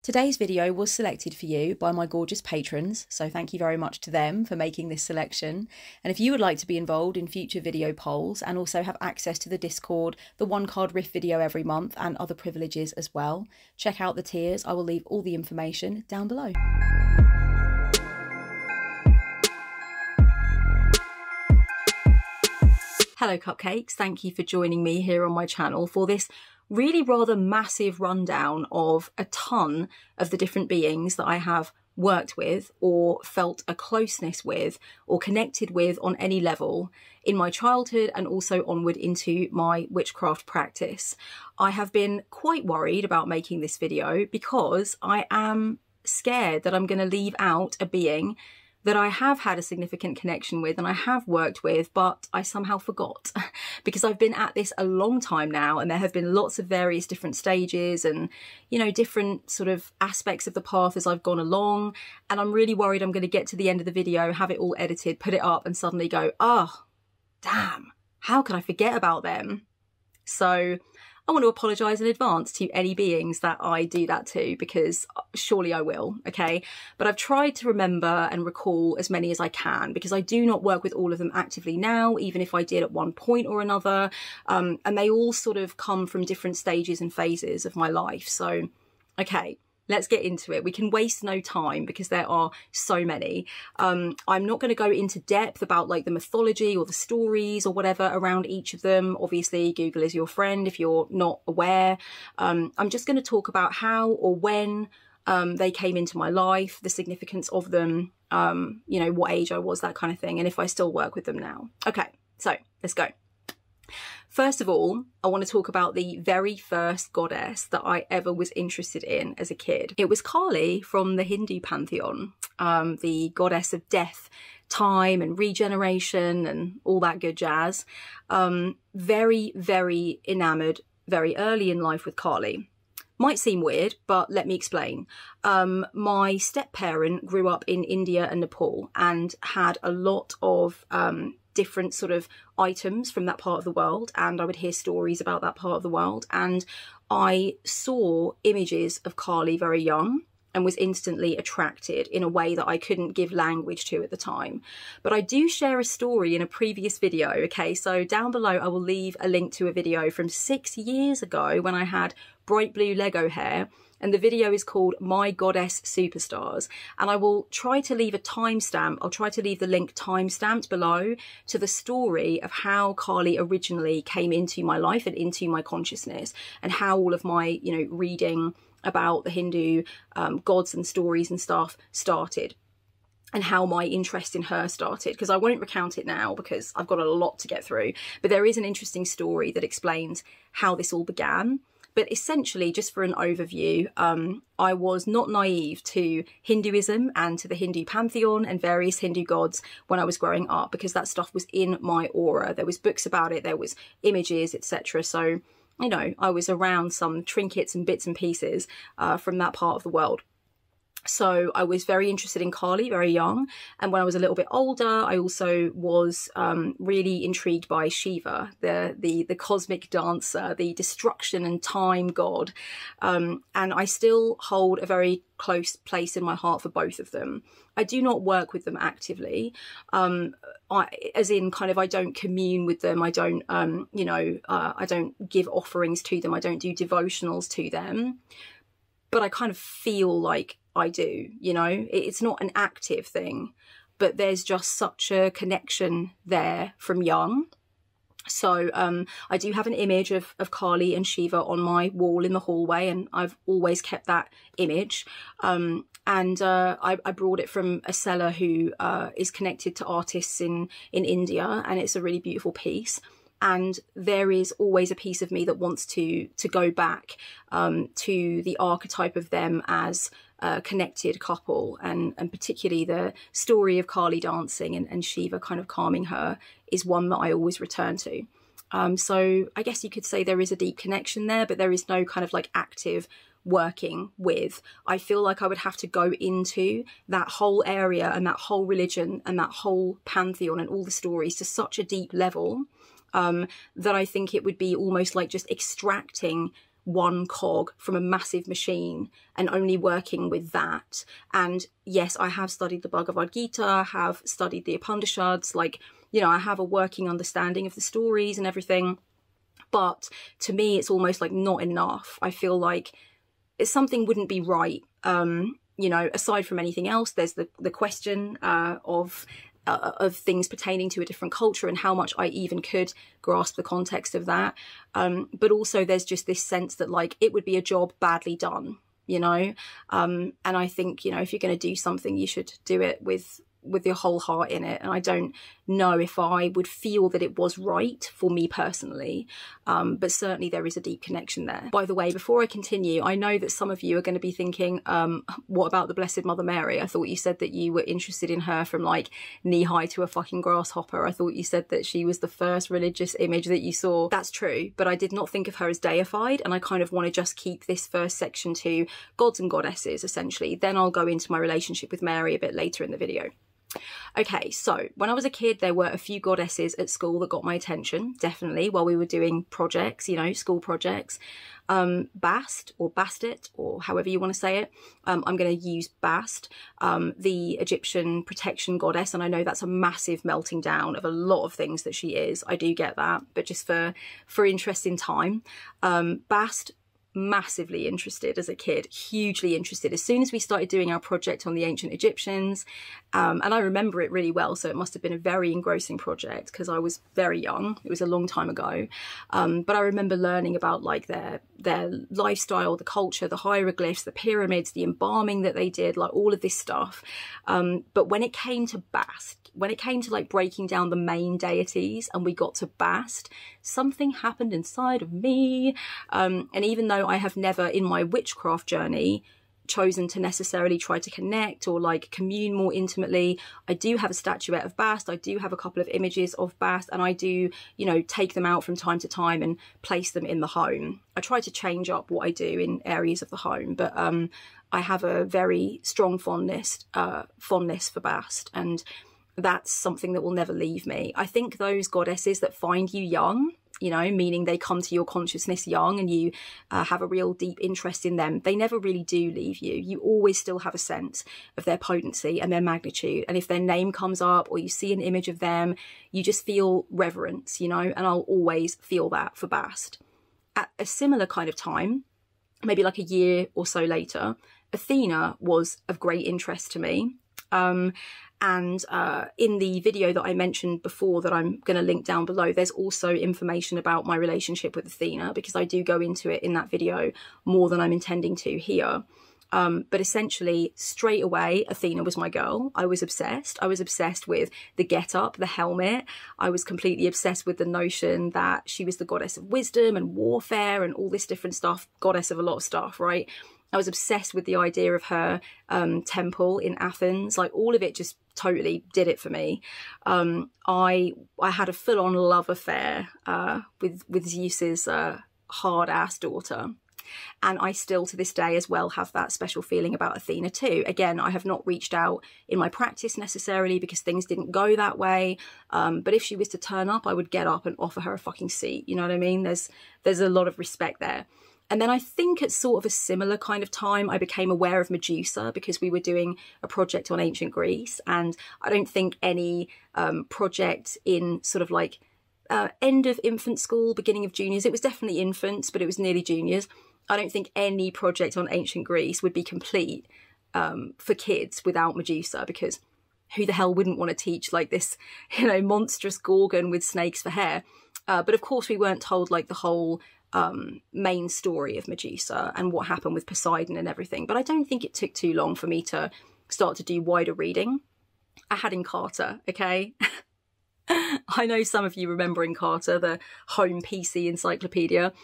Today's video was selected for you by my gorgeous patrons, so thank you very much to them for making this selection. And if you would like to be involved in future video polls and also have access to the Discord, the one card riff video every month and other privileges as well, check out the tiers. I will leave all the information down below. Hello cupcakes, thank you for joining me here on my channel for this really rather massive rundown of a ton of the different beings that I have worked with or felt a closeness with or connected with on any level in my childhood and also onward into my witchcraft practice. I have been quite worried about making this video because I am scared that I'm going to leave out a being that I have had a significant connection with and I have worked with, but I somehow forgot because I've been at this a long time now and there have been lots of various different stages and, you know, different sort of aspects of the path as I've gone along. And I'm really worried I'm going to get to the end of the video, have it all edited, put it up and suddenly go, oh, damn, how could I forget about them? So I want to apologise in advance to any beings that I do that to, because surely I will, okay? But I've tried to remember and recall as many as I can because I do not work with all of them actively now, even if I did at one point or another. And they all sort of come from different stages and phases of my life. So, okay. Let's get into it. We can waste no time because there are so many. I'm not going to go into depth about like the mythology or the stories or whatever around each of them. Obviously, Google is your friend if you're not aware. I'm just going to talk about how or when they came into my life, the significance of them, you know, what age I was, that kind of thing, and if I still work with them now. Okay, so let's go. First of all, I want to talk about the very first goddess that I ever was interested in as a kid. It was Kali from the Hindu pantheon, the goddess of death, time and regeneration and all that good jazz. Very, very enamoured very early in life with Kali. Might seem weird, but let me explain. My step-parent grew up in India and Nepal and had a lot of different sort of items from that part of the world, and I would hear stories about that part of the world, and I saw images of Kali very young and was instantly attracted in a way that I couldn't give language to at the time. But I do share a story in a previous video, okay? So down below I will leave a link to a video from 6 years ago when I had bright blue Lego hair, and the video is called My Goddess Superstars, and I will try to leave a timestamp. I'll try to leave the link timestamped below to the story of how Kali originally came into my life and into my consciousness, and how all of my, you know, reading about the Hindu gods and stories and stuff started, and how my interest in her started, because I won't recount it now because I've got a lot to get through, but there is an interesting story that explains how this all began. But essentially, just for an overview, I was not naive to Hinduism and to the Hindu pantheon and various Hindu gods when I was growing up, because that stuff was in my aura. There was books about it, there was images, etc. So, you know, I was around some trinkets and bits and pieces from that part of the world. So I was very interested in Kali very young, and when I was a little bit older I also was really intrigued by Shiva, the cosmic dancer, the destruction and time god, and I still hold a very close place in my heart for both of them. I do not work with them actively, as in kind of I don't commune with them, I don't you know, I don't give offerings to them, I don't do devotionals to them, but I kind of feel like I do, you know. It's not an active thing, but there's just such a connection there from young. So I do have an image of Kali and Shiva on my wall in the hallway, and I've always kept that image. I brought it from a seller who is connected to artists in India, and it's a really beautiful piece. And there is always a piece of me that wants to go back to the archetype of them as a connected couple, and particularly the story of Kali dancing and Shiva kind of calming her is one that I always return to. So I guess you could say there is a deep connection there, but there is no kind of like active working with. I feel like I would have to go into that whole area and that whole religion and that whole pantheon and all the stories to such a deep level that I think it would be almost like just extracting one cog from a massive machine and only working with that. And yes, I have studied the Bhagavad Gita, I have studied the Upanishads, like, you know, I have a working understanding of the stories and everything. But to me, it's almost like not enough. I feel like something wouldn't be right. You know, aside from anything else, there's the question of things pertaining to a different culture and how much I even could grasp the context of that. But also there's just this sense that like it would be a job badly done, you know. And I think, you know, if you're going to do something, you should do it with your whole heart in it. And I don't know if I would feel that it was right for me personally, but certainly there is a deep connection there. By the way, before I continue, I know that some of you are going to be thinking, what about the Blessed Mother Mary? I thought you said that you were interested in her from like knee high to a fucking grasshopper. I thought you said that she was the first religious image that you saw. That's true, but I did not think of her as deified, and I kind of want to just keep this first section to gods and goddesses essentially. Then I'll go into my relationship with Mary a bit later in the video. Okay, so when I was a kid, there were a few goddesses at school that got my attention, definitely, while we were doing projects, you know, school projects. Bast, or Bastet, or however you want to say it. I'm going to use Bast, the Egyptian protection goddess, and I know that's a massive melting down of a lot of things that she is. I do get that, but just for interest in time, Bast, massively interested as a kid, hugely interested. As soon as we started doing our project on the ancient Egyptians, and I remember it really well, so it must have been a very engrossing project because I was very young. It was a long time ago. But I remember learning about like their lifestyle, the culture, the hieroglyphs, the pyramids, the embalming that they did, like all of this stuff. But when it came to Bast, when it came to like breaking down the main deities and we got to Bast, something happened inside of me. And even though I have never in my witchcraft journey chosen to necessarily try to connect or like commune more intimately, I do have a statuette of Bast, I do have a couple of images of Bast, and I do, you know, take them out from time to time and place them in the home. I try to change up what I do in areas of the home, but I have a very strong fondness for Bast, and that's something that will never leave me. I think those goddesses that find you young, you know, meaning they come to your consciousness young and you have a real deep interest in them, they never really do leave you. You always still have a sense of their potency and their magnitude. And if their name comes up or you see an image of them, you just feel reverence, you know, and I'll always feel that for Bast. At a similar kind of time, maybe like a year or so later, Athena was of great interest to me. And in the video that I mentioned before that I'm going to link down below, there's also information about my relationship with Athena, because I do go into it in that video more than I'm intending to here. But essentially, straight away, Athena was my girl. I was obsessed. I was obsessed with the get-up, the helmet. I was completely obsessed with the notion that she was the goddess of wisdom and warfare and all this different stuff, goddess of a lot of stuff, right? I was obsessed with the idea of her temple in Athens. Like, all of it just totally did it for me. I had a full-on love affair with Zeus's hard-ass daughter. And I still, to this day as well, have that special feeling about Athena too. Again, I have not reached out in my practice necessarily because things didn't go that way. But if she was to turn up, I would get up and offer her a fucking seat. You know what I mean? There's a lot of respect there. And then I think at sort of a similar kind of time, I became aware of Medusa because we were doing a project on ancient Greece. And I don't think any project in sort of like end of infant school, beginning of juniors, it was definitely infants, but it was nearly juniors. I don't think any project on ancient Greece would be complete for kids without Medusa, because who the hell wouldn't want to teach like this, you know, monstrous gorgon with snakes for hair? But of course we weren't told like the whole main story of Medusa and what happened with Poseidon and everything. But I don't think it took too long for me to start to do wider reading. I had Encarta, okay? I know some of you remember Encarta, the home PC encyclopedia.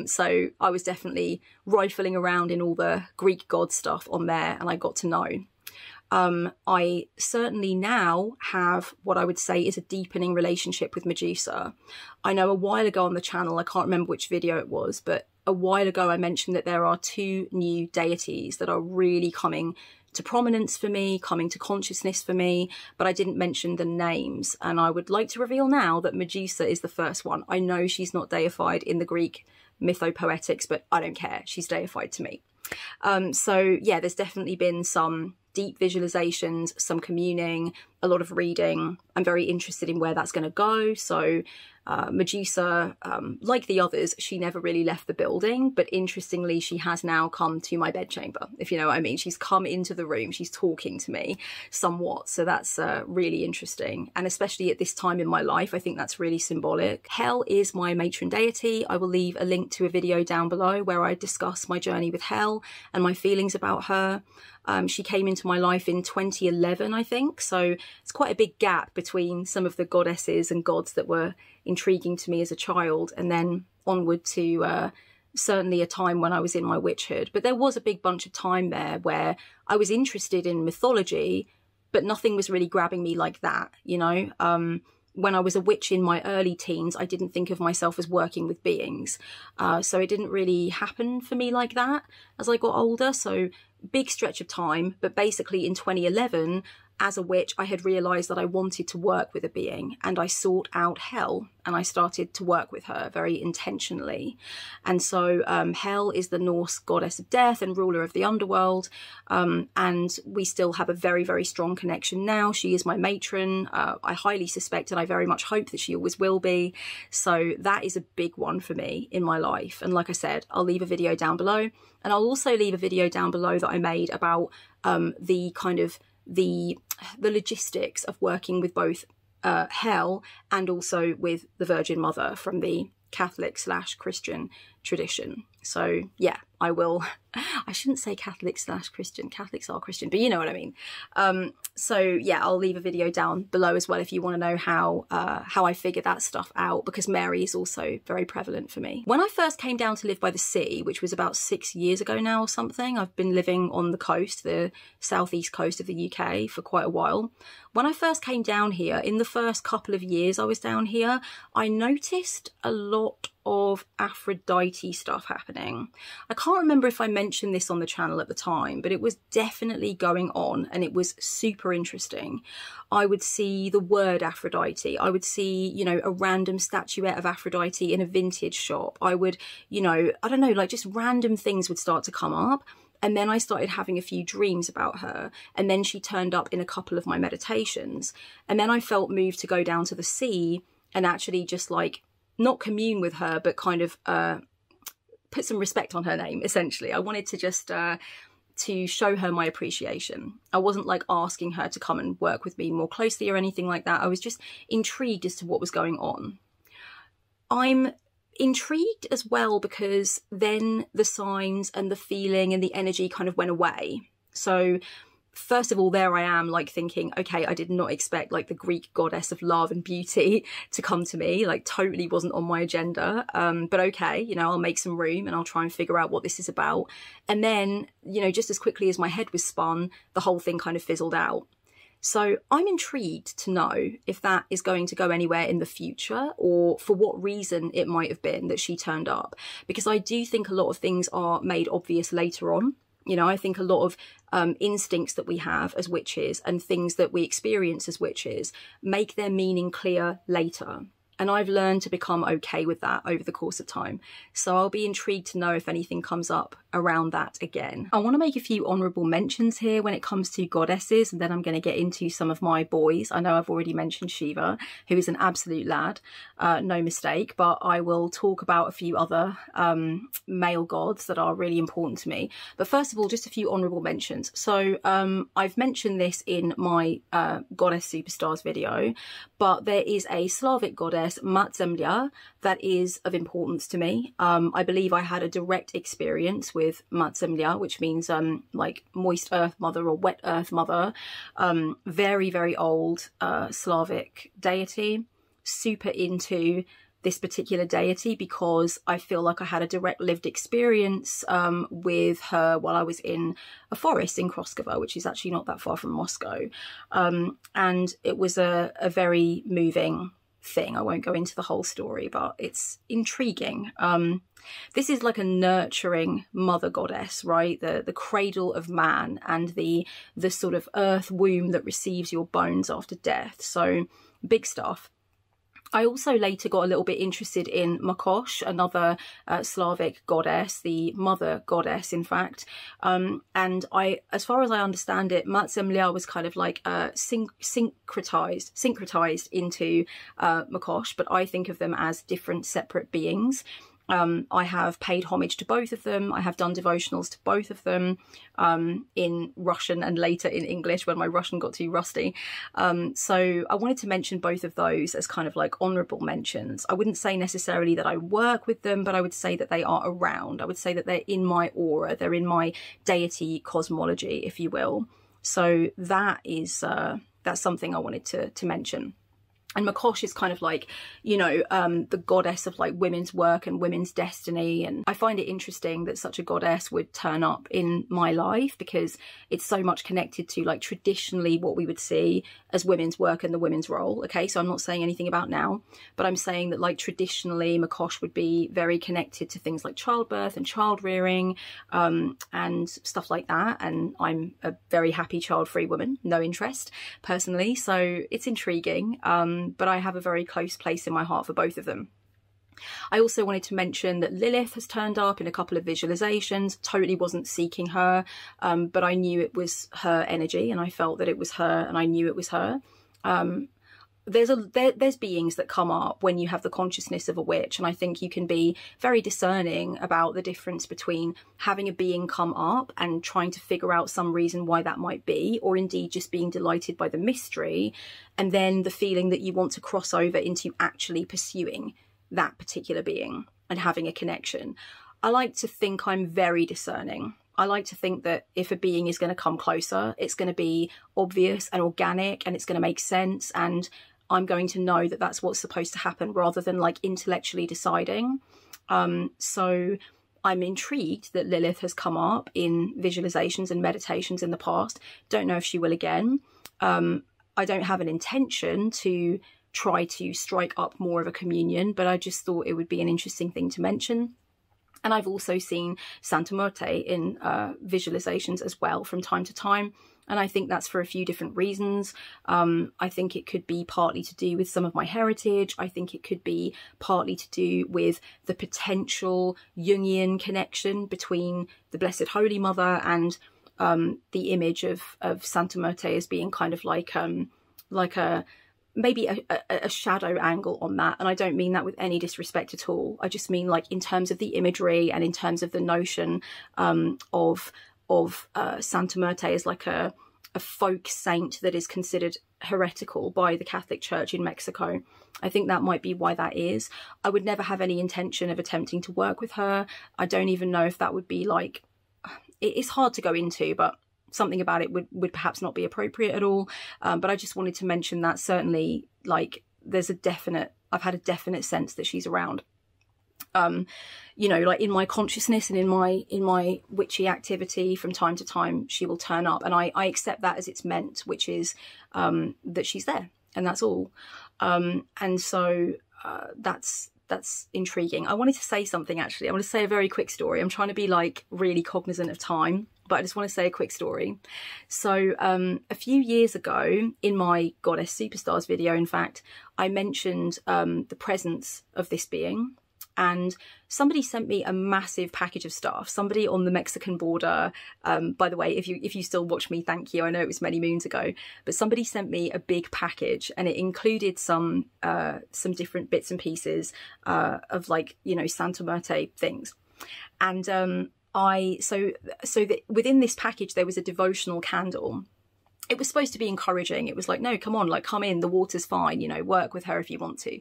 So I was definitely rifling around in all the Greek god stuff on there, and I got to know. I certainly now have what I would say is a deepening relationship with Medusa. I know a while ago on the channel, I can't remember which video it was, but a while ago I mentioned that there are 2 new deities that are really coming to prominence for me, coming to consciousness for me, but I didn't mention the names. And I would like to reveal now that Medusa is the first one. I know she's not deified in the Greek mythopoetics, but I don't care. She's deified to me. So yeah, there's definitely been some deep visualizations, some communing, a lot of reading. I'm very interested in where that's going to go. So Medusa, like the others, she never really left the building, but interestingly, she has now come to my bedchamber, if you know what I mean. She's come into the room, she's talking to me somewhat. So that's really interesting. And especially at this time in my life, I think that's really symbolic. Hell is my matron deity. I will leave a link to a video down below where I discuss my journey with Hell and my feelings about her. She came into my life in 2011, I think. So it's quite a big gap between some of the goddesses and gods that were intriguing to me as a child, and then onward to certainly a time when I was in my witchhood. But there was a big bunch of time there where I was interested in mythology, but nothing was really grabbing me like that, you know. When I was a witch in my early teens, I didn't think of myself as working with beings. So it didn't really happen for me like that as I got older. So big stretch of time, but basically in 2011, as a witch, I had realised that I wanted to work with a being, and I sought out Hell, and I started to work with her very intentionally. And so Hell is the Norse goddess of death and ruler of the underworld, and we still have a very, very strong connection now. She is my matron. I highly suspect, and I very much hope that she always will be. So that is a big one for me in my life. And like I said, I'll leave a video down below, and I'll also leave a video down below that I made about the kind of the logistics of working with both Hell and also with the Virgin Mother from the Catholic/Christian tradition. So yeah, I will, I shouldn't say Catholic/Christian, Catholics are Christian, but you know what I mean. So yeah, I'll leave a video down below as well if you want to know how I figure that stuff out, because Mary is also very prevalent for me. When I first came down to live by the sea, which was about 6 years ago now or something, I've been living on the coast, the southeast coast of the UK for quite a while. When I first came down here, in the first couple of years I was down here, I noticed a lot of Aphrodite stuff happening. I can't remember if I mentioned this on the channel at the time, but it was definitely going on and it was super interesting. I would see the word Aphrodite. I would see, you know, a random statuette of Aphrodite in a vintage shop. I would, you know, I don't know, like just random things would start to come up. And then I started having a few dreams about her. And then she turned up in a couple of my meditations. And then I felt moved to go down to the sea and actually just like, not commune with her, but kind of put some respect on her name, essentially. I wanted to just to show her my appreciation. I wasn't like asking her to come and work with me more closely or anything like that. I was just intrigued as to what was going on. I'm intrigued as well because then the signs and the feeling and the energy kind of went away. So first of all, there I am like thinking, okay, I did not expect like the Greek goddess of love and beauty to come to me, like totally wasn't on my agenda. But okay, you know, I'll make some room and I'll try and figure out what this is about. And then, you know, just as quickly as my head was spun, the whole thing kind of fizzled out. So I'm intrigued to know if that is going to go anywhere in the future or for what reason it might have been that she turned up, because I do think a lot of things are made obvious later on. You know, I think a lot of instincts that we have as witches and things that we experience as witches make their meaning clear later. And I've learned to become okay with that over the course of time. So I'll be intrigued to know if anything comes up around that again. I want to make a few honourable mentions here when it comes to goddesses, and then I'm going to get into some of my boys. I know I've already mentioned Shiva, who is an absolute lad, no mistake, but I will talk about a few other male gods that are really important to me. But first of all, just a few honourable mentions. So I've mentioned this in my Goddess Superstars video, but there is a Slavic goddess, Zemlya, that is of importance to me. I believe I had a direct experience with Zemlya, which means like moist earth mother or wet earth mother. Very, very old Slavic deity. Super into this particular deity because I feel like I had a direct lived experience with her while I was in a forest in Kroskova, which is actually not that far from Moscow. And it was a very moving thing. I won't go into the whole story, but it's intriguing. This is like a nurturing mother goddess, right? The cradle of man and the sort of earth womb that receives your bones after death. So big stuff. I also later got a little bit interested in Mokosh, another Slavic goddess, the mother goddess, in fact. And as far as I understand it, Zemlya was kind of like syncretized into Mokosh, but I think of them as different separate beings. I have paid homage to both of them. I have done devotionals to both of them in Russian and later in English when my Russian got too rusty. So I wanted to mention both of those as kind of like honourable mentions. I wouldn't say necessarily that I work with them, but I would say that they are around. I would say that they're in my aura. They're in my deity cosmology, if you will. So that is that's something I wanted to mention. And Mokosh is kind of like, you know, the goddess of like women's work and women's destiny. And I find it interesting that such a goddess would turn up in my life, because it's so much connected to like traditionally what we would see as women's work and the women's role. Okay, so I'm not saying anything about now, but I'm saying that like traditionally Mokosh would be very connected to things like childbirth and child rearing and stuff like that. And I'm a very happy child-free woman, no interest personally. So it's intriguing. But I have a very close place in my heart for both of them. I also wanted to mention that Lilith has turned up in a couple of visualizations. Totally wasn't seeking her, but I knew it was her energy, and I felt that it was her, and I knew it was her. There's beings that come up when you have the consciousness of a witch, and I think you can be very discerning about the difference between having a being come up and trying to figure out some reason why that might be, or indeed just being delighted by the mystery, and then the feeling that you want to cross over into actually pursuing that particular being and having a connection. I like to think I'm very discerning. I like to think that if a being is going to come closer, it's going to be obvious and organic, and it's going to make sense, and I'm going to know that that's what's supposed to happen, rather than like intellectually deciding. So I'm intrigued that Lilith has come up in visualizations and meditations in the past. Don't know if she will again. I don't have an intention to try to strike up more of a communion, but I just thought it would be an interesting thing to mention. And I've also seen Santa Muerte in visualizations as well from time to time. And I think that's for a few different reasons. I think it could be partly to do with some of my heritage. I think it could be partly to do with the potential Jungian connection between the Blessed Holy Mother and the image of Santa Muerte as being kind of like maybe a shadow angle on that. And I don't mean that with any disrespect at all. I just mean like in terms of the imagery and in terms of the notion of Santa Muerte as like a folk saint that is considered heretical by the Catholic Church in Mexico. I think that might be why that is. I would never have any intention of attempting to work with her. I don't even know if that would be like, it's hard to go into, but something about it would perhaps not be appropriate at all. But I just wanted to mention that certainly, like, I've had a definite sense that she's around. You know, like in my consciousness and in my witchy activity from time to time, she will turn up, and I accept that as it's meant, which is that she's there, and that's all. And so that's intriguing. I wanted to say something, actually. I want to say a very quick story. I'm trying to be like really cognizant of time, but I just want to say a quick story. So a few years ago in my Goddess Superstars video, in fact, I mentioned the presence of this being. And somebody sent me a massive package of stuff. Somebody on the Mexican border, by the way, if you still watch me, thank you. I know it was many moons ago, but somebody sent me a big package, and it included some different bits and pieces of, like, you know, Santa Muerte things. And within this package there was a devotional candle. It was supposed to be encouraging. It was like, no, come on, like, come in, the water's fine, you know, work with her if you want to.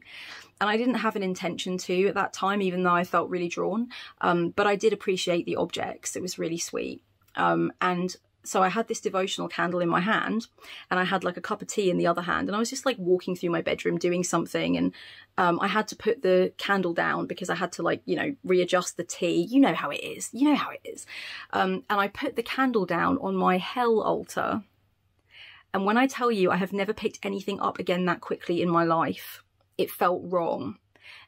And I didn't have an intention to at that time, even though I felt really drawn. But I did appreciate the objects. It was really sweet. And so I had this devotional candle in my hand, and I had like a cup of tea in the other hand. And I was just like walking through my bedroom doing something. And I had to put the candle down because I had to, like, you know, readjust the tea. You know how it is. You know how it is. And I put the candle down on my hell altar. And when I tell you I have never picked anything up again that quickly in my life, it felt wrong.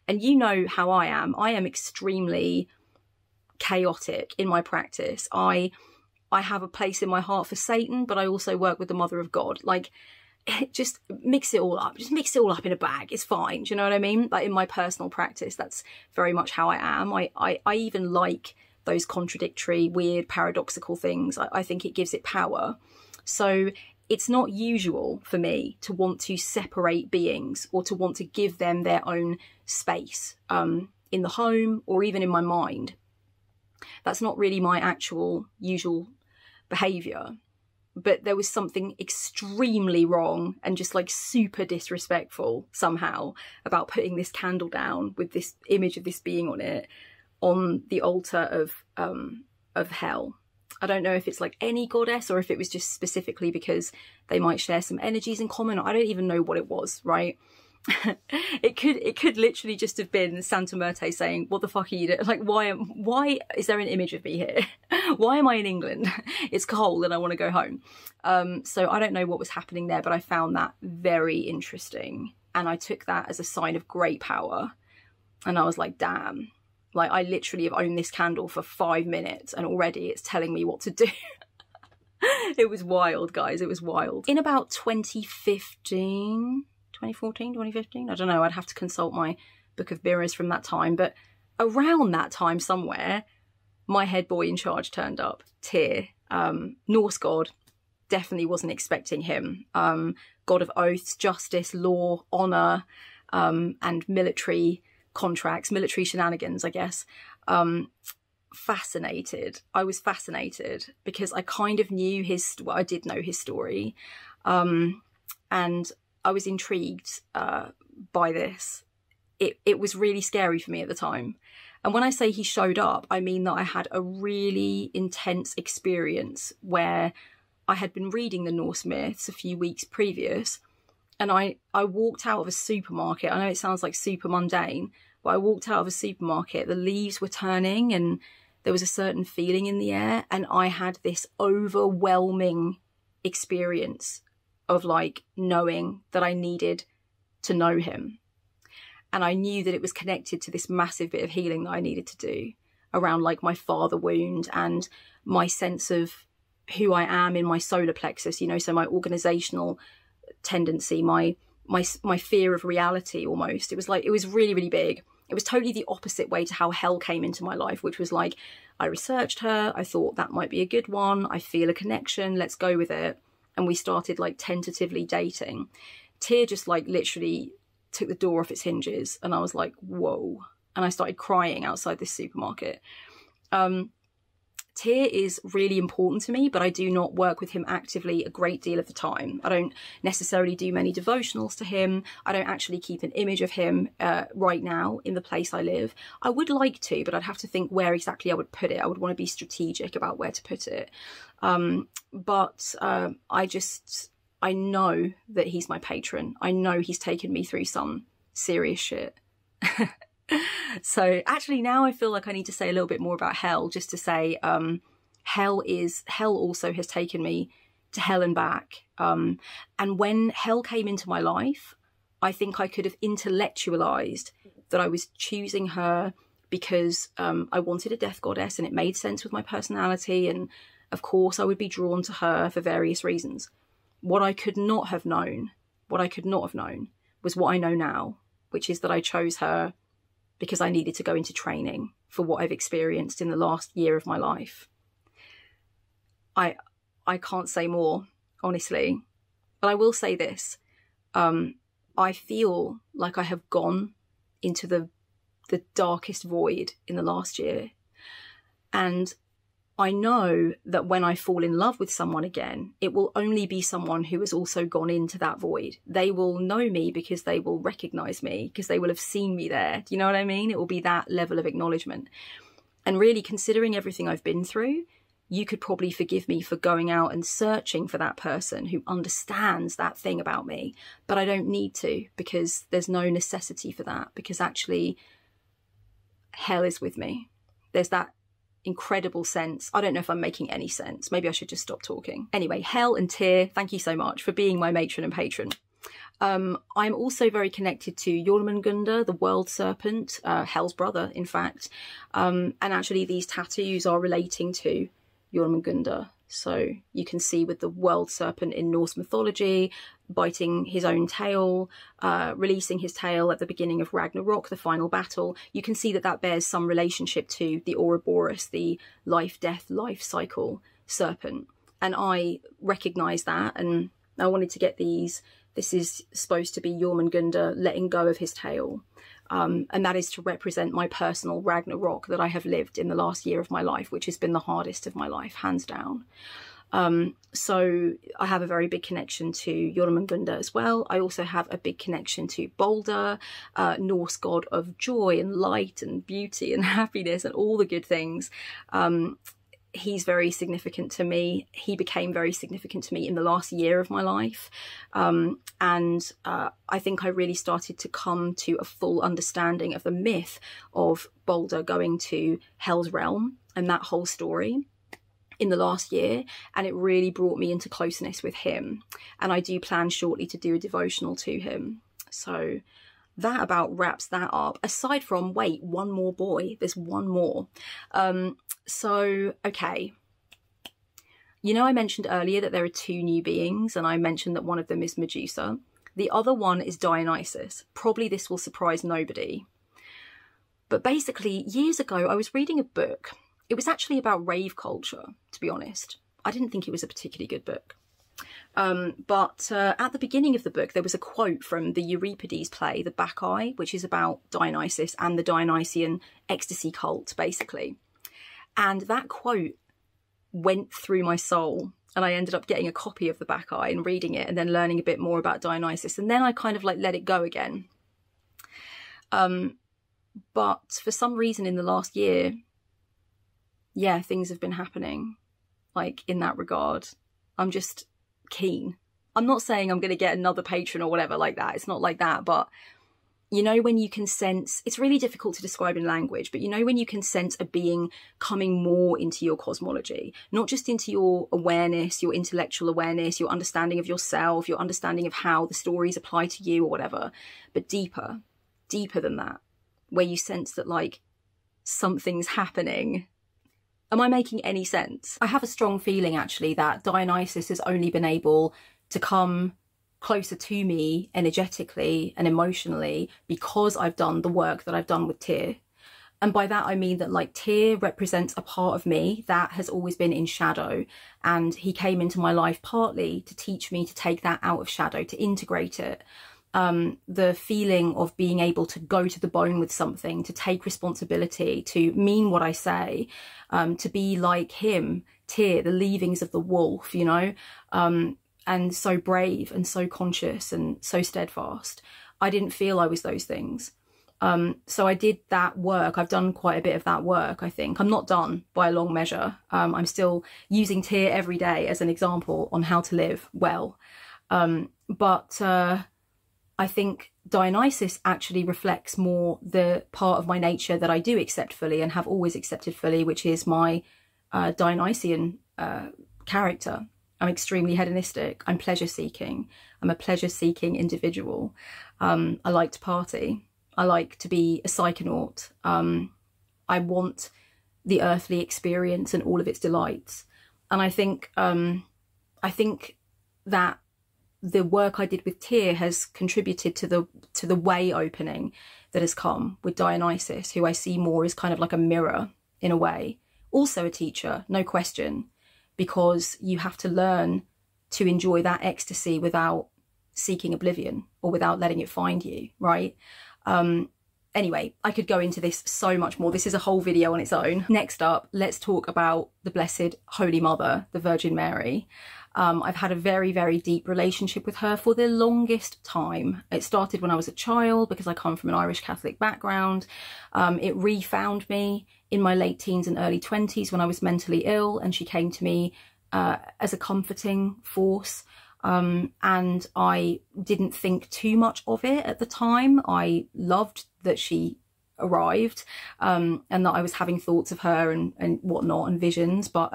And you know how I am. I am extremely chaotic in my practice. I have a place in my heart for Satan, but I also work with the Mother of God. Like, just mix it all up. Just mix it all up in a bag. It's fine. Do you know what I mean? Like in my personal practice, that's very much how I am. I even like those contradictory, weird, paradoxical things. I think it gives it power. So it's not usual for me to want to separate beings or to want to give them their own space in the home or even in my mind. That's not really my actual usual behaviour. But there was something extremely wrong and just like super disrespectful somehow about putting this candle down with this image of this being on it on the altar of hell. I don't know if it's like any goddess or if it was just specifically because they might share some energies in common. I don't even know what it was, right? It could literally just have been Santa Muerte saying, what the fuck are you doing? Like, why is there an image of me here? Why am I in England? It's cold and I want to go home. So I don't know what was happening there, but I found that very interesting. And I took that as a sign of great power. And I was like, damn, like I literally have owned this candle for 5 minutes and already it's telling me what to do. It was wild, guys. It was wild. In about 2015, I don't know, I'd have to consult my book of mirrors from that time, but around that time somewhere, my head boy in charge turned up, Tyr, Norse god, definitely wasn't expecting him, god of oaths, justice, law, honour, and military contracts, military shenanigans, I guess. Fascinated. I was fascinated because I kind of knew I did know his story, and I was intrigued by this. It was really scary for me at the time. And when I say he showed up, I mean that I had a really intense experience where I had been reading the Norse myths a few weeks previous, and I walked out of a supermarket. I know it sounds like super mundane, but I walked out of a supermarket. The leaves were turning and there was a certain feeling in the air, and I had this overwhelming experience of like knowing that I needed to know him. And I knew that it was connected to this massive bit of healing that I needed to do around like my father wound and my sense of who I am in my solar plexus, you know, so my organizational tendency, my fear of reality almost. It was like, it was really, really big. It was totally the opposite way to how Hell came into my life, which was like, I researched her. I thought that might be a good one. I feel a connection. Let's go with it. And we started like tentatively dating. Tyr just like literally took the door off its hinges and I was like, whoa. And I started crying outside this supermarket. Tyr is really important to me, but I do not work with him actively a great deal of the time. I don't necessarily do many devotionals to him. I don't actually keep an image of him right now in the place I live. I would like to, but I'd have to think where exactly I would put it. I would want to be strategic about where to put it. I know that he's my patron. I know he's taken me through some serious shit. So actually now I feel like I need to say a little bit more about Hell, just to say Hell also has taken me to hell and back. And when Hell came into my life, I think I could have intellectualized that I was choosing her because I wanted a death goddess and it made sense with my personality, and of course I would be drawn to her for various reasons. What I could not have known was what I know now, which is that I chose her because I needed to go into training for what I've experienced in the last year of my life. I can't say more, honestly, but I will say this. I feel like I have gone into the darkest void in the last year. And I know that when I fall in love with someone again, it will only be someone who has also gone into that void. They will know me because they will recognize me, because they will have seen me there. Do you know what I mean? It will be that level of acknowledgement. And really, considering everything I've been through, you could probably forgive me for going out and searching for that person who understands that thing about me. But I don't need to, because there's no necessity for that, because actually Hell is with me. There's that incredible sense. I don't know if I'm making any sense. Maybe I should just stop talking. Anyway, Hell and Tyr, thank you so much for being my matron and patron. I'm also very connected to Jörmungandr, the world serpent, Hell's brother, in fact. And actually these tattoos are relating to Jörmungandr. So you can see with the world serpent in Norse mythology, biting his own tail, releasing his tail at the beginning of Ragnarok, the final battle, you can see that that bears some relationship to the Ouroboros, the life, death, life cycle serpent. And I recognise that, and I wanted to get these. This is supposed to be Jörmungandr letting go of his tail. And that is to represent my personal Ragnarok that I have lived in the last year of my life, which has been the hardest of my life, hands down. So I have a very big connection to Jörmungandr as well. I also have a big connection to Baldr, Norse god of joy and light and beauty and happiness and all the good things. He's very significant to me. He became very significant to me in the last year of my life. I think I really started to come to a full understanding of the myth of Baldr going to Hell's realm and that whole story in the last year. And it really brought me into closeness with him. And I do plan shortly to do a devotional to him. So that about wraps that up. Aside from, wait, one more boy. There's one more. Okay. You know, I mentioned earlier that there are two new beings, and I mentioned that one of them is Medusa. The other one is Dionysus. Probably this will surprise nobody. But basically, years ago, I was reading a book. It was actually about rave culture, to be honest. I didn't think it was a particularly good book. But at the beginning of the book, there was a quote from the Euripides play, The Bacchae, which is about Dionysus and the Dionysian ecstasy cult, basically. And that quote went through my soul, and I ended up getting a copy of The Bacchae and reading it and then learning a bit more about Dionysus. And then I kind of like let it go again. But for some reason in the last year, yeah, things have been happening, like, in that regard. I'm just keen. I'm not saying I'm going to get another patron or whatever like that. It's not like that. But, you know, when you can sense, it's really difficult to describe in language, but you know, when you can sense a being coming more into your cosmology, not just into your awareness, your intellectual awareness, your understanding of yourself, your understanding of how the stories apply to you or whatever, but deeper than that, where you sense that, like, something's happening. Am I making any sense? I have a strong feeling, actually, that Dionysus has only been able to come closer to me energetically and emotionally because I've done the work that I've done with Tyr. And by that, I mean that, like, Tyr represents a part of me that has always been in shadow. And he came into my life partly to teach me to take that out of shadow, to integrate it. The feeling of being able to go to the bone with something, to take responsibility, to mean what I say, to be like him, Tyr, the leavings of the wolf, you know, and so brave and so conscious and so steadfast. I didn't feel I was those things. So I did that work. I've done quite a bit of that work, I think. I'm not done by a long measure. I'm still using Tyr every day as an example on how to live well. I think Dionysus actually reflects more the part of my nature that I do accept fully and have always accepted fully, which is my Dionysian character. I'm extremely hedonistic. I'm pleasure-seeking. I'm a pleasure-seeking individual. I like to party. I like to be a psychonaut. I want the earthly experience and all of its delights. And I think that the work I did with Tyr has contributed to the way opening that has come with Dionysus, who I see more as kind of like a mirror in a way. Also a teacher, no question, because you have to learn to enjoy that ecstasy without seeking oblivion or without letting it find you, right? Anyway, I could go into this so much more. This is a whole video on its own. Next up, let's talk about the Blessed Holy Mother, the Virgin Mary. I've had a very, very deep relationship with her for the longest time. It started when I was a child because I come from an Irish Catholic background. It refound me in my late teens and early 20s when I was mentally ill, and she came to me as a comforting force. And I didn't think too much of it at the time. I loved that she arrived and that I was having thoughts of her and whatnot and visions, but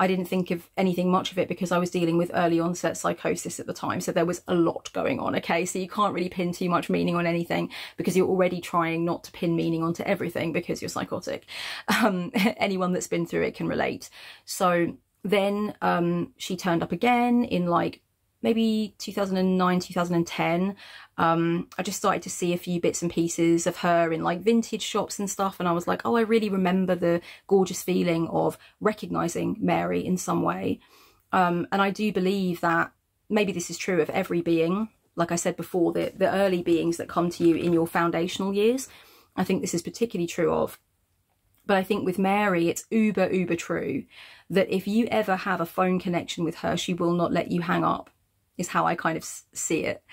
I didn't think of anything much of it because I was dealing with early onset psychosis at the time. So there was a lot going on, okay? So you can't really pin too much meaning on anything because you're already trying not to pin meaning onto everything because you're psychotic. Anyone that's been through it can relate. So Then she turned up again in like maybe 2009, 2010. I just started to see a few bits and pieces of her in like vintage shops and stuff. And I was like, oh, I really remember the gorgeous feeling of recognizing Mary in some way. And I do believe that maybe this is true of every being. Like I said before, the early beings that come to you in your foundational years, I think this is particularly true of. But I think with Mary, it's uber, uber true that if you ever have a phone connection with her, she will not let you hang up, is how I kind of see it.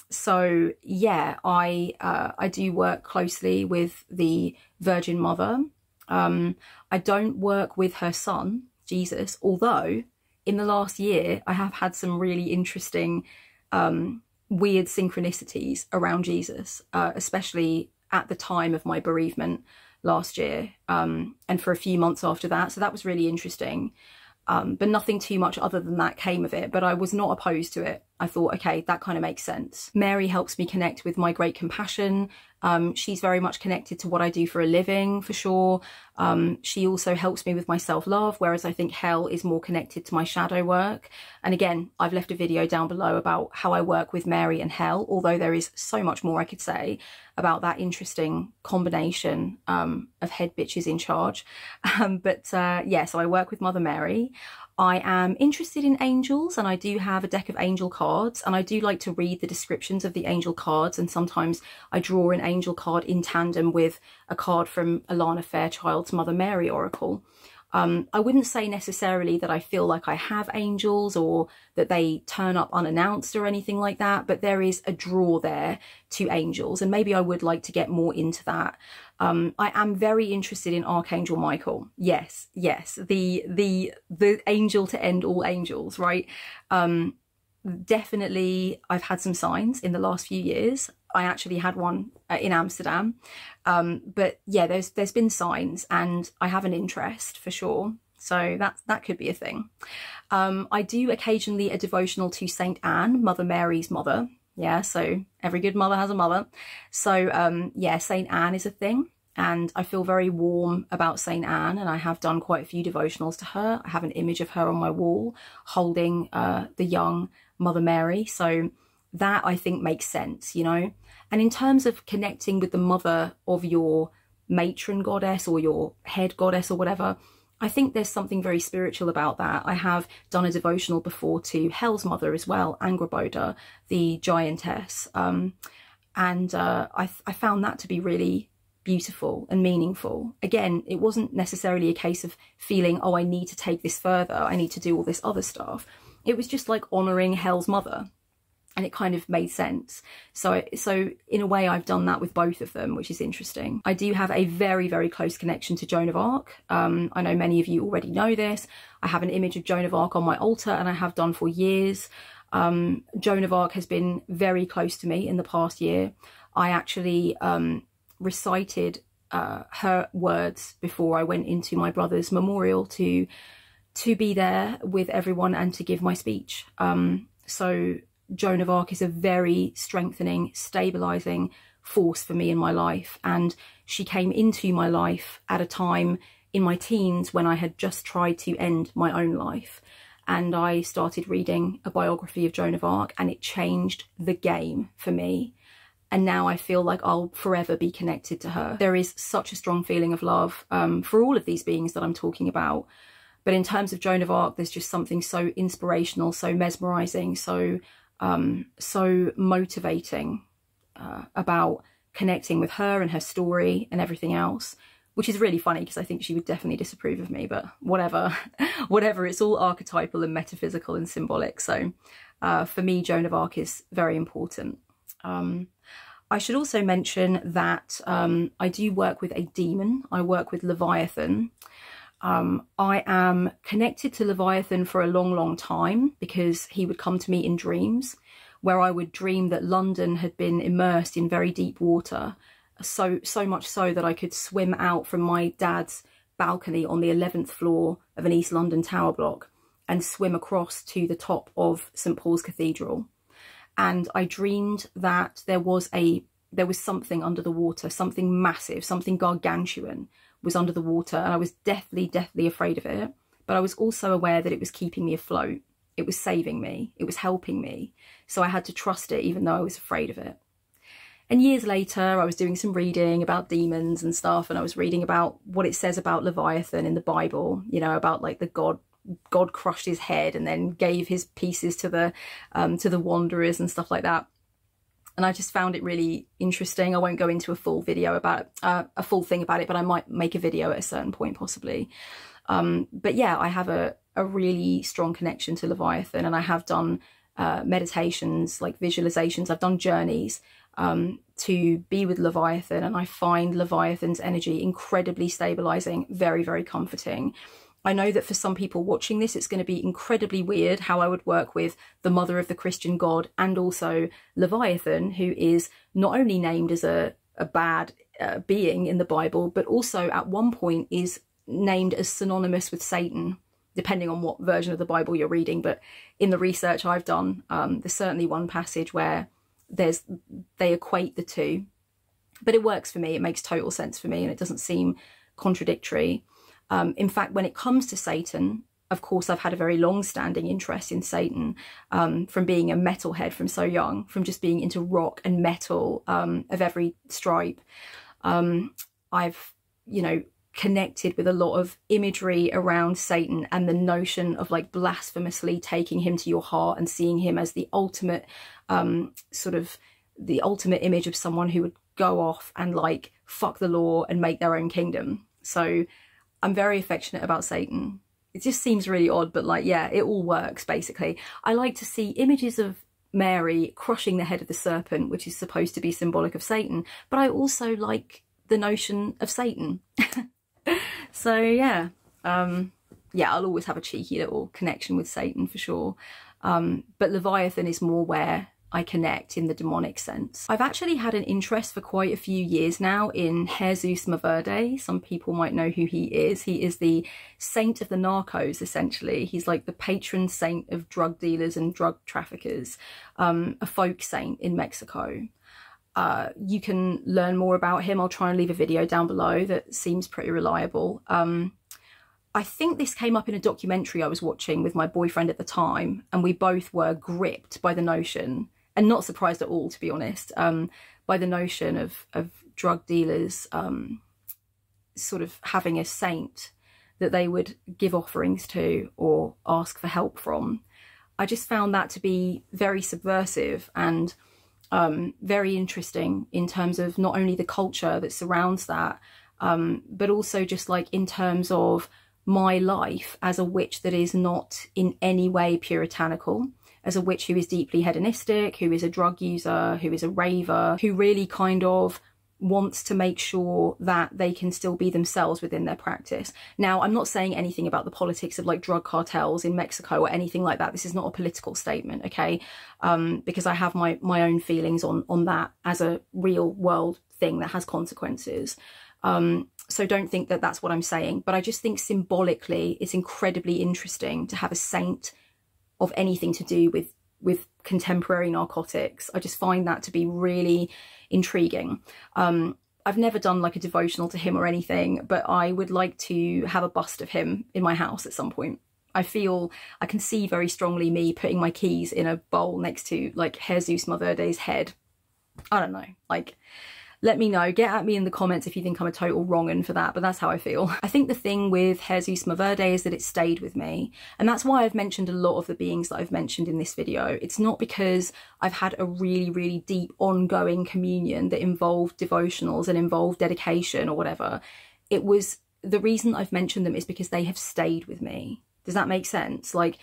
So yeah, I do work closely with the Virgin Mother. I don't work with her son, Jesus, although in the last year, I have had some really interesting weird synchronicities around Jesus, especially at the time of my bereavement last year, and for a few months after that. So that was really interesting. But nothing too much other than that came of it. But I was not opposed to it. I thought, okay, that kind of makes sense. Mary helps me connect with my great compassion. She's very much connected to what I do for a living, for sure. She also helps me with my self-love, whereas I think Hell is more connected to my shadow work. And again, I've left a video down below about how I work with Mary and Hell, although there is so much more I could say about that interesting combination of head bitches in charge. Yeah, so I work with Mother Mary. I am interested in angels, and I do have a deck of angel cards, and I do like to read the descriptions of the angel cards, and sometimes I draw an angel card in tandem with a card from Alana Fairchild's Mother Mary Oracle. I wouldn't say necessarily that I feel like I have angels or that they turn up unannounced or anything like that, but there is a draw there to angels, and maybe I would like to get more into that. I am very interested in Archangel Michael. Yes, the angel to end all angels, right? Definitely, I've had some signs in the last few years. I actually had one in Amsterdam. But yeah, there's been signs, and I have an interest for sure. So that could be a thing. I do occasionally a devotional to Saint Anne, Mother Mary's mother. Yeah, so every good mother has a mother. So yeah, Saint Anne is a thing. And I feel very warm about Saint Anne, and I have done quite a few devotionals to her. I have an image of her on my wall holding the young Mother Mary. So that I think makes sense, you know. And in terms of connecting with the mother of your matron goddess or your head goddess or whatever, I think there's something very spiritual about that. I have done a devotional before to Hell's mother as well, Angrboda, the giantess. I found that to be really beautiful and meaningful. Again, it wasn't necessarily a case of feeling, oh, I need to take this further, I need to do all this other stuff. It was just like honouring Hell's mother, and it kind of made sense. So in a way, I've done that with both of them, which is interesting. I do have a very, very close connection to Joan of Arc. I know many of you already know this. I have an image of Joan of Arc on my altar, and I have done for years. Joan of Arc has been very close to me in the past year. I actually recited her words before I went into my brother's memorial to be there with everyone and to give my speech. So Joan of Arc is a very strengthening, stabilizing force for me in my life. And she came into my life at a time in my teens when I had just tried to end my own life. And I started reading a biography of Joan of Arc, and it changed the game for me. And now I feel like I'll forever be connected to her. There is such a strong feeling of love for all of these beings that I'm talking about. But in terms of Joan of Arc, there's just something so inspirational, so mesmerizing, so motivating about connecting with her and her story and everything else, which is really funny because I think she would definitely disapprove of me, but whatever, it's all archetypal and metaphysical and symbolic. So for me, Joan of Arc is very important. I should also mention that I do work with a demon. I work with Leviathan. I am connected to Leviathan for a long, long time because he would come to me in dreams where I would dream that London had been immersed in very deep water, so much so that I could swim out from my dad's balcony on the 11th floor of an East London tower block and swim across to the top of St. Paul's Cathedral. And I dreamed that there was something under the water, something massive, something gargantuan was under the water, and I was deathly afraid of it but I was also aware that it was keeping me afloat. It was saving me. It was helping me. So I had to trust it, even though I was afraid of it. And years later, I was doing some reading about demons and stuff, and I was reading about what it says about Leviathan in the Bible, you know, about like the God crushed his head and then gave his pieces to the wanderers and stuff like that. And I just found it really interesting. I won't go into a full video about a full thing about it, but I might make a video at a certain point possibly. But yeah, I have a really strong connection to Leviathan, and I have done meditations, like visualizations. I've done journeys to be with Leviathan, and I find Leviathan's energy incredibly stabilizing, very, very comforting. I know that for some people watching this, it's going to be incredibly weird how I would work with the mother of the Christian god and also Leviathan, who is not only named as a bad being in the Bible, but also at one point is named as synonymous with Satan, depending on what version of the Bible you're reading. But in the research I've done, there's certainly one passage where they equate the two. But it works for me. It makes total sense for me, and it doesn't seem contradictory. In fact, when it comes to Satan, of course, I've had a very long-standing interest in Satan, from being a metalhead from so young, from just being into rock and metal of every stripe. I've, you know, connected with a lot of imagery around Satan and the notion of like blasphemously taking him to your heart and seeing him as the ultimate, sort of the ultimate image of someone who would go off and like fuck the law and make their own kingdom. So I'm very affectionate about Satan. It just seems really odd, but like, yeah, it all works basically. I like to see images of Mary crushing the head of the serpent, which is supposed to be symbolic of Satan, but I also like the notion of Satan. So yeah, yeah, I'll always have a cheeky little connection with Satan for sure. But Leviathan is more where I connect in the demonic sense. I've actually had an interest for quite a few years now in Jesus Malverde. Some people might know who he is. He is the saint of the narcos, essentially. He's like the patron saint of drug dealers and drug traffickers, a folk saint in Mexico. You can learn more about him. I'll try and leave a video down below that seems pretty reliable. I think this came up in a documentary I was watching with my boyfriend at the time, and we both were gripped by the notion, and not surprised at all, to be honest, by the notion of drug dealers sort of having a saint that they would give offerings to or ask for help from. I just found that to be very subversive and very interesting in terms of not only the culture that surrounds that, but also just like in terms of my life as a witch that is not in any way puritanical, as a witch who is deeply hedonistic, who is a drug user, who is a raver, who really kind of wants to make sure that they can still be themselves within their practice. Now, I'm not saying anything about the politics of like drug cartels in Mexico or anything like that. This is not a political statement, okay? Because I have my own feelings on that as a real world thing that has consequences. So don't think that that's what I'm saying, but I just think symbolically it's incredibly interesting to have a saint of anything to do with contemporary narcotics. I just find that to be really intriguing. I've never done like a devotional to him or anything, but I would like to have a bust of him in my house at some point. I feel I can see very strongly me putting my keys in a bowl next to like Jesus Malverde's head. I don't know, like, let me know, get at me in the comments if you think I'm a total wrong-un for that, but that's how I feel. I think the thing with Jesus Malverde is that it stayed with me, and that's why I've mentioned a lot of the beings that I've mentioned in this video. It's not because I've had a really, really deep ongoing communion that involved devotionals and involved dedication or whatever. It was, the reason I've mentioned them is because they have stayed with me. Does that make sense? Like,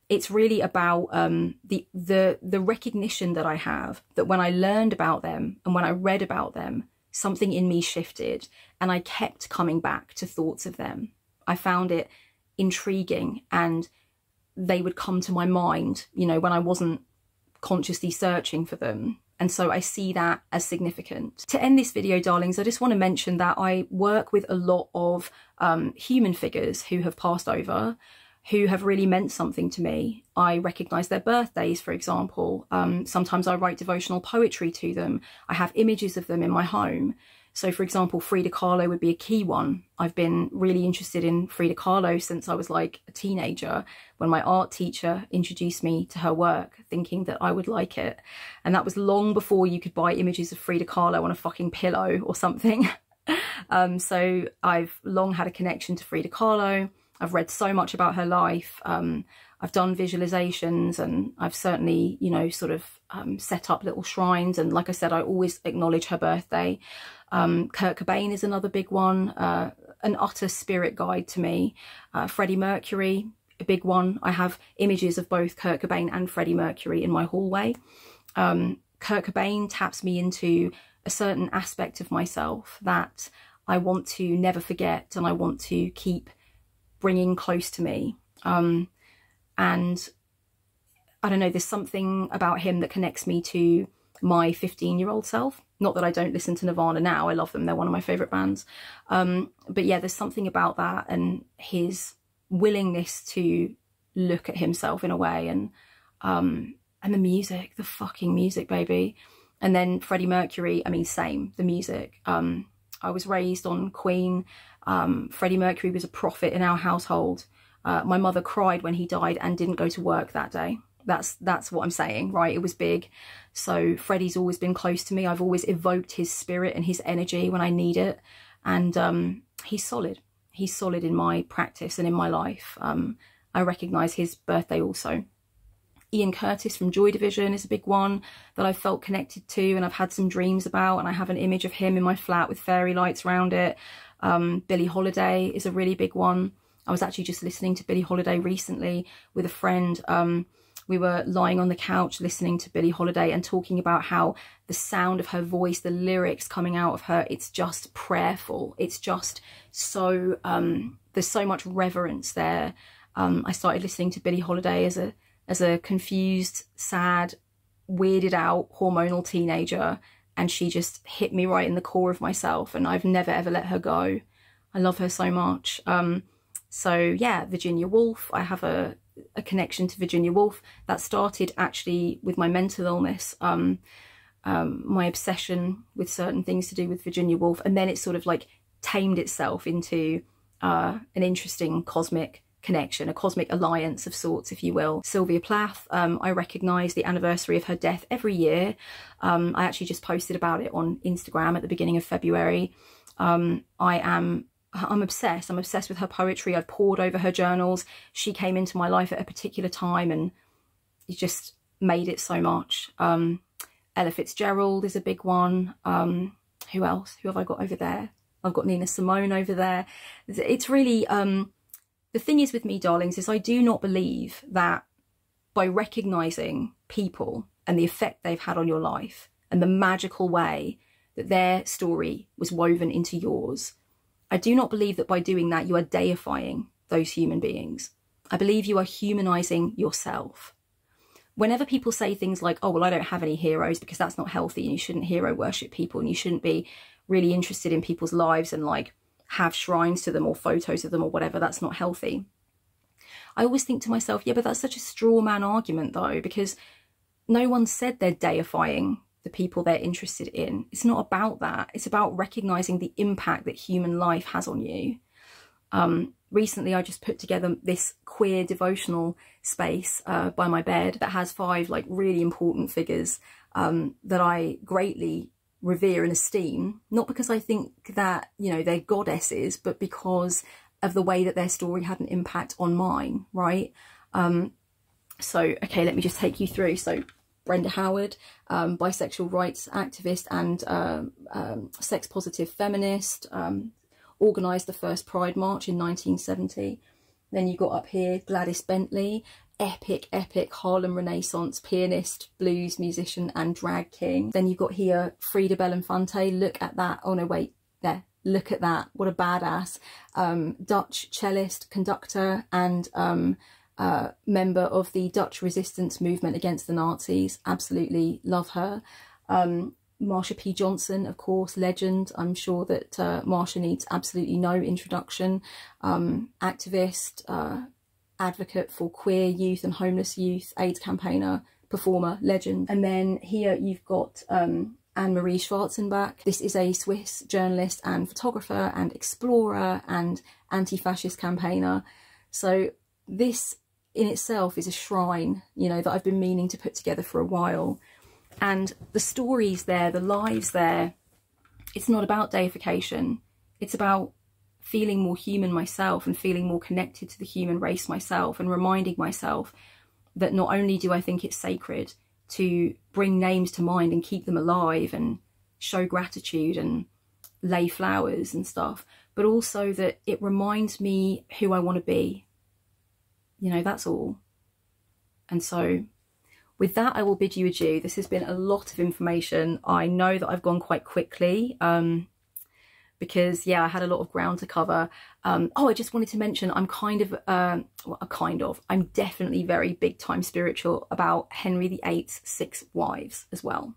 it's really about the recognition that I have that when I learned about them and when I read about them, something in me shifted and I kept coming back to thoughts of them. I found it intriguing and they would come to my mind, you know, when I wasn't consciously searching for them. And so I see that as significant. To end this video, darlings, I just want to mention that I work with a lot of human figures who have passed over, who have really meant something to me. I recognise their birthdays, for example. Sometimes I write devotional poetry to them. I have images of them in my home. So, for example, Frida Kahlo would be a key one. I've been really interested in Frida Kahlo since I was like a teenager, when my art teacher introduced me to her work, thinking that I would like it. And that was long before you could buy images of Frida Kahlo on a fucking pillow or something. So I've long had a connection to Frida Kahlo. I've read so much about her life. I've done visualizations, and I've certainly, you know, sort of set up little shrines. And like I said, I always acknowledge her birthday. Kurt Cobain is another big one, an utter spirit guide to me. Freddie Mercury, a big one. I have images of both Kurt Cobain and Freddie Mercury in my hallway. Kurt Cobain taps me into a certain aspect of myself that I want to never forget, and I want to keep bringing close to me. And I don't know, there's something about him that connects me to my 15-year-old self. Not that I don't listen to Nirvana now. I love them. They're one of my favorite bands. But yeah, there's something about that, and his willingness to look at himself in a way, and the music, the fucking music, baby. And then Freddie Mercury, I mean, same, the music. I was raised on Queen. Freddie Mercury was a prophet in our household. My mother cried when he died and didn't go to work that day. That's what I'm saying, right? It was big. So Freddie's always been close to me. I've always evoked his spirit and his energy when I need it. And he's solid. He's solid in my practice and in my life. I recognise his birthday also. Ian Curtis from Joy Division is a big one that I've felt connected to, and I've had some dreams about, and I have an image of him in my flat with fairy lights around it. Billie Holiday is a really big one. I was actually just listening to Billie Holiday recently with a friend. We were lying on the couch listening to Billie Holiday and talking about how the sound of her voice, the lyrics coming out of her, it's just prayerful. It's just so, there's so much reverence there. I started listening to Billie Holiday as a confused, sad, weirded out, hormonal teenager, and she just hit me right in the core of myself, and I've never ever let her go. I love her so much. So yeah, Virginia Woolf. I have a connection to Virginia Woolf that started actually with my mental illness, my obsession with certain things to do with Virginia Woolf, and then it sort of like tamed itself into an interesting cosmic connection, a cosmic alliance of sorts, if you will. Sylvia Plath, I recognise the anniversary of her death every year. I actually just posted about it on Instagram at the beginning of February. I'm obsessed. I'm obsessed with her poetry. I've pored over her journals. She came into my life at a particular time, and it just made it so much. Ella Fitzgerald is a big one. Who else? Who have I got over there? I've got Nina Simone over there. It's really... the thing is with me, darlings, is I do not believe that by recognising people and the effect they've had on your life and the magical way that their story was woven into yours, I do not believe that by doing that you are deifying those human beings. I believe you are humanising yourself. Whenever people say things like, oh, well, I don't have any heroes because that's not healthy, and you shouldn't hero worship people, and you shouldn't be really interested in people's lives and like have shrines to them or photos of them or whatever, that's not healthy. I always think to myself, yeah, but that's such a straw man argument though, because no one said they're deifying the people they're interested in. It's not about that. It's about recognising the impact that human life has on you. Recently, I just put together this queer devotional space by my bed that has 5 like really important figures that I greatly revere and esteem, not because I think that, you know, they're goddesses, but because of the way that their story had an impact on mine, right? So, okay, let me just take you through. So, Brenda Howard, bisexual rights activist and sex-positive feminist, organised the first Pride March in 1970. Then you got up here Gladys Bentley, epic Harlem Renaissance pianist, blues musician and drag king. Then you've got here Frida Bellinfante. Look at that. Oh no, wait, there. Look at that. What a badass. Dutch cellist, conductor and member of the Dutch resistance movement against the Nazis. Absolutely love her. Marsha P. Johnson, of course, legend. I'm sure that Marsha needs absolutely no introduction. Activist, advocate for queer youth and homeless youth, AIDS campaigner, performer, legend. And then here you've got Anne-Marie Schwarzenbach. This is a Swiss journalist and photographer and explorer and anti-fascist campaigner. So this in itself is a shrine, you know, that I've been meaning to put together for a while. And the stories there, the lives there, it's not about deification. It's about feeling more human myself and feeling more connected to the human race myself, and reminding myself that not only do I think it's sacred to bring names to mind and keep them alive and show gratitude and lay flowers and stuff, but also that it reminds me who I want to be. You know, that's all. And so with that, I will bid you adieu. This has been a lot of information. I know that I've gone quite quickly because, yeah, I had a lot of ground to cover. Oh, I just wanted to mention I'm I'm definitely very big time spiritual about Henry VIII's 6 wives as well.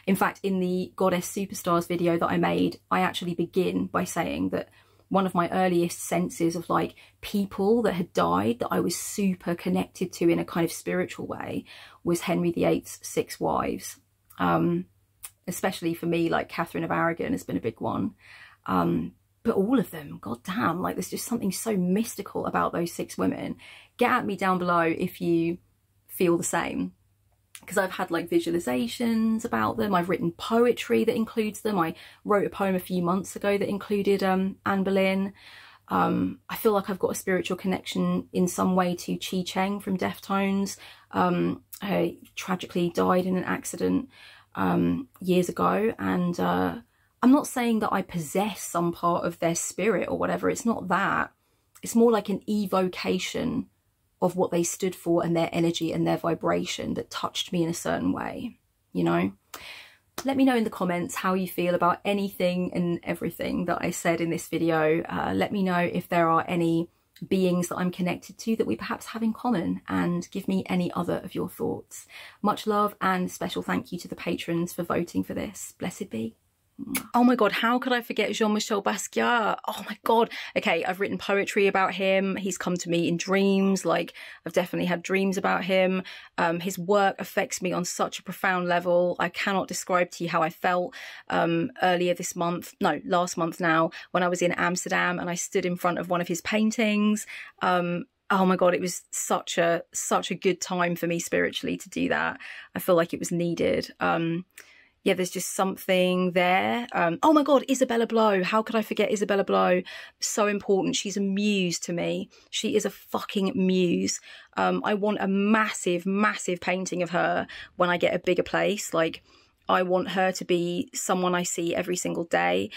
In fact, in the Goddess Superstars video that I made, I actually begin by saying that one of my earliest senses of like people that had died that I was super connected to in a kind of spiritual way was Henry VIII's 6 wives. Especially for me, like Catherine of Aragon has been a big one. But all of them, god damn, like there's just something so mystical about those 6 women. Get at me down below if you feel the same. Because I've had like visualizations about them. I've written poetry that includes them. I wrote a poem a few months ago that included Anne Boleyn. I feel like I've got a spiritual connection in some way to Cheng from Deftones. He tragically died in an accident years ago. And I'm not saying that I possess some part of their spirit or whatever. It's not that. It's more like an evocation of what they stood for and their energy and their vibration that touched me in a certain way, you know? Let me know in the comments how you feel about anything and everything that I said in this video. Let me know if there are any beings that I'm connected to that we perhaps have in common, and give me any other of your thoughts. Much love and special thank you to the patrons for voting for this. Blessed be. Oh my god, how could I forget Jean-Michel Basquiat? Oh my god. Okay, I've written poetry about him. He's come to me in dreams. Like, I've definitely had dreams about him. His work affects me on such a profound level. I cannot describe to you how I felt earlier this month, no, last month now, when I was in Amsterdam and I stood in front of one of his paintings. Oh my god, it was such a good time for me spiritually to do that. I feel like it was needed. Yeah, there's just something there. Oh my god, Isabella Blow. How could I forget Isabella Blow? So important. She's a muse to me. She is a fucking muse. I want a massive, massive painting of her when I get a bigger place. Like, I want her to be someone I see every single day.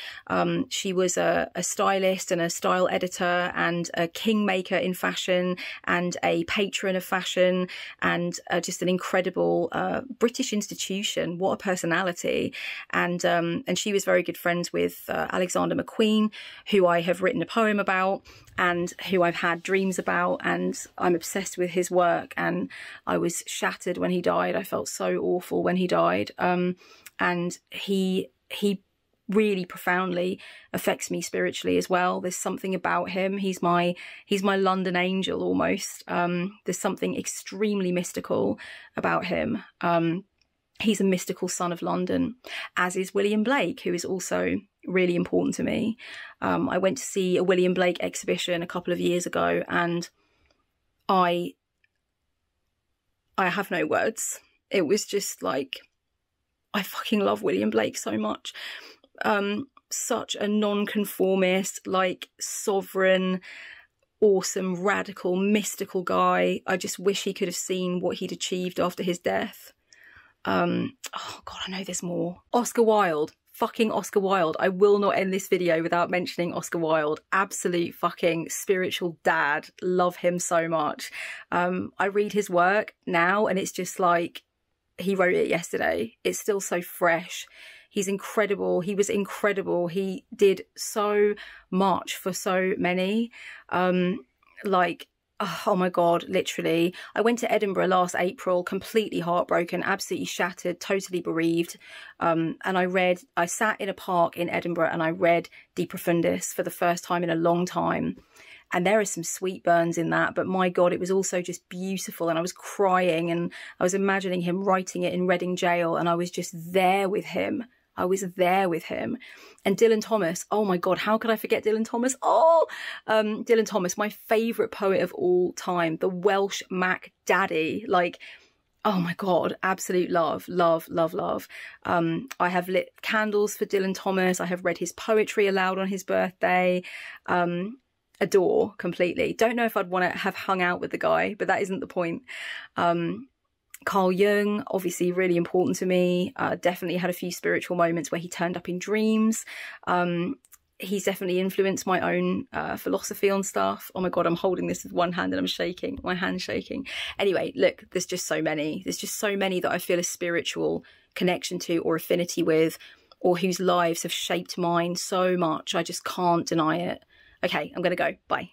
She was a stylist and a style editor and a kingmaker in fashion and a patron of fashion and just an incredible British institution. What a personality. And she was very good friends with Alexander McQueen, who I have written a poem about and who I've had dreams about, and I'm obsessed with his work. And I was shattered when he died. I felt so awful when he died. And he really profoundly affects me spiritually as well. There's something about him. He's my London angel almost. There's something extremely mystical about him. He's a mystical son of London, as is William Blake, who is also really important to me. I went to see a William Blake exhibition a couple of years ago, and I have no words. It was just like, I fucking love William Blake so much. Such a non-conformist, like sovereign, awesome, radical, mystical guy. I just wish he could have seen what he'd achieved after his death. Oh god, I know there's more. Oscar Wilde. Fucking Oscar Wilde. I will not end this video without mentioning Oscar Wilde. Absolute fucking spiritual dad. Love him so much. I read his work now and it's just like, he wrote it yesterday. It's still so fresh. He's incredible. He was incredible. He did so much for so many. Like, oh my god, literally. I went to Edinburgh last April, completely heartbroken, absolutely shattered, totally bereaved. And I sat in a park in Edinburgh and I read De Profundis for the first time in a long time. And there are some sweet burns in that, but my God, it was also just beautiful. And I was crying, and I was imagining him writing it in Reading jail, and I was just there with him. I was there with him. And Dylan Thomas, oh my God, how could I forget Dylan Thomas? Oh, Dylan Thomas, my favourite poet of all time, the Welsh Mac Daddy. Like, oh my God, absolute love, love, love, love. I have lit candles for Dylan Thomas. I have read his poetry aloud on his birthday. Adore completely. Don't know if I'd want to have hung out with the guy, but that isn't the point. Carl Jung, obviously really important to me. Definitely had a few spiritual moments where he turned up in dreams. He's definitely influenced my own philosophy on stuff. Oh my God, I'm holding this with one hand and I'm shaking. My hand's shaking. Anyway, look, there's just so many. There's just so many that I feel a spiritual connection to or affinity with, or whose lives have shaped mine so much. I just can't deny it. Okay, I'm going to go. Bye.